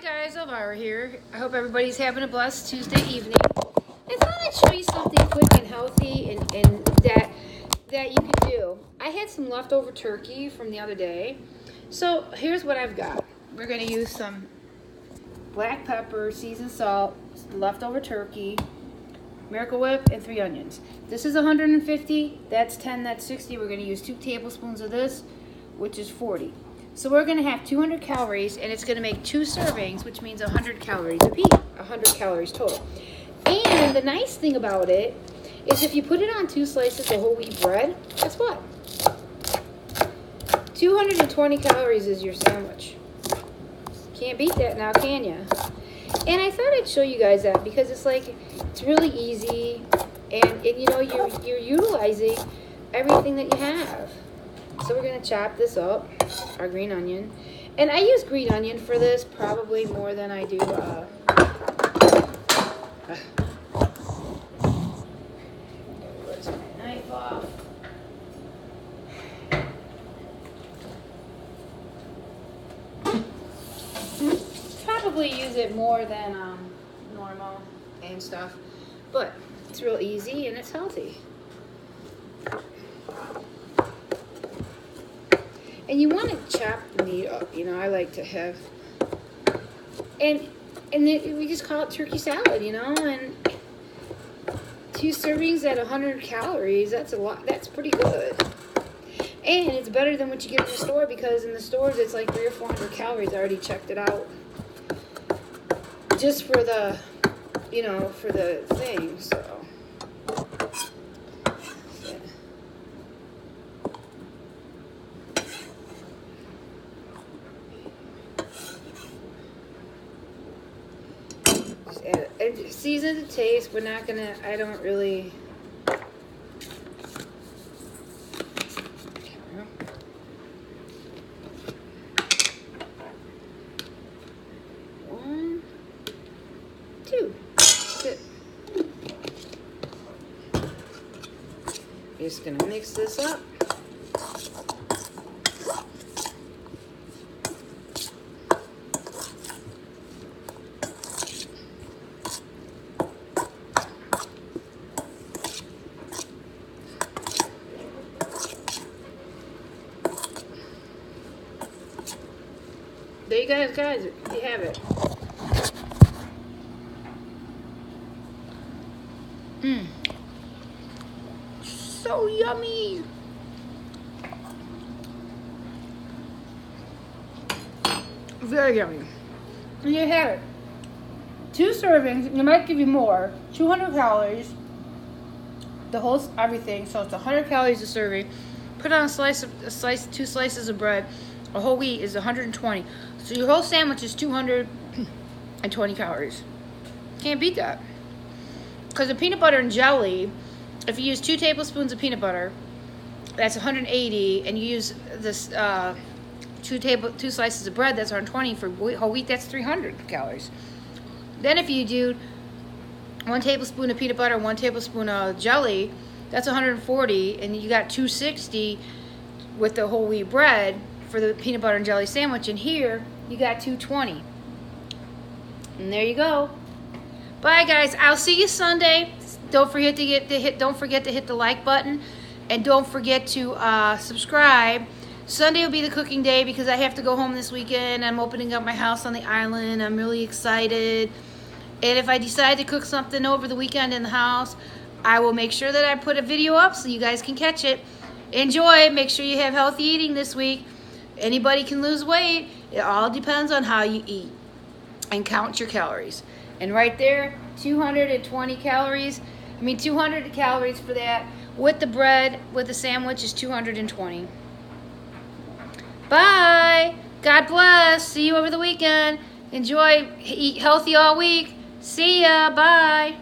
guys, Elvira here. I hope everybody's having a blessed Tuesday evening. I thought I'd show you something quick and healthy and that you could do. I had some leftover turkey from the other day. So here's what I've got. We're going to use some black pepper, seasoned salt, leftover turkey, Miracle Whip, and 3 onions. This is 150, that's 10, that's 60. We're going to use 2 tablespoons of this, which is 40. So we're going to have 200 calories, and it's going to make 2 servings, which means 100 calories a piece, 100 calories total. And the nice thing about it is if you put it on 2 slices of whole wheat bread, guess what? 220 calories is your sandwich. Can't beat that now, can you? And I thought I'd show you guys that because it's really easy, and you know, you're utilizing everything that you have. So we're going to chop this up, our green onion. And I use green onion for this probably more than I do. Where's my knife off? Probably use it more than normal and stuff. But it's real easy and it's healthy. And you want to chop the meat up, you know. I like to have, and we just call it turkey salad, you know. And 2 servings at 100 calories, that's a lot. That's pretty good. And it's better than what you get in the store, because in the stores it's like 300 or 400 calories. I already checked it out, just for the, you know, for the thing. So. And season to taste. We're not gonna, I don't really, one, 2, that's it. Just gonna mix this up. There you guys, you have it. So yummy. Very yummy. And you have it. 2 servings, it might give you more. 200 calories. The whole, everything, so it's 100 calories a serving. Put on 2 slices of bread. A whole wheat is 120. So your whole sandwich is 220 calories. Can't beat that. Because the peanut butter and jelly, if you use 2 tablespoons of peanut butter, that's 180, and you use this 2 slices of bread, that's 120. For whole wheat, that's 300 calories. Then if you do 1 tablespoon of peanut butter, 1 tablespoon of jelly, that's 140, and you got 260 with the whole wheat bread for the peanut butter and jelly sandwich. And here you got 220. And there you go. Bye guys, I'll see you Sunday. Don't forget to hit the like button, and don't forget to subscribe. Sunday will be the cooking day because I have to go home this weekend. I'm opening up my house on the island. I'm really excited. And if I decide to cook something over the weekend in the house, I will make sure that I put a video up so you guys can catch it. Enjoy. Make sure you have healthy eating this week. Anybody can lose weight. It all depends on how you eat. And count your calories. And right there, 220 calories. 200 calories for that. With the bread, with the sandwich, is 220. Bye. God bless. See you over the weekend. Enjoy. Eat healthy all week. See ya. Bye.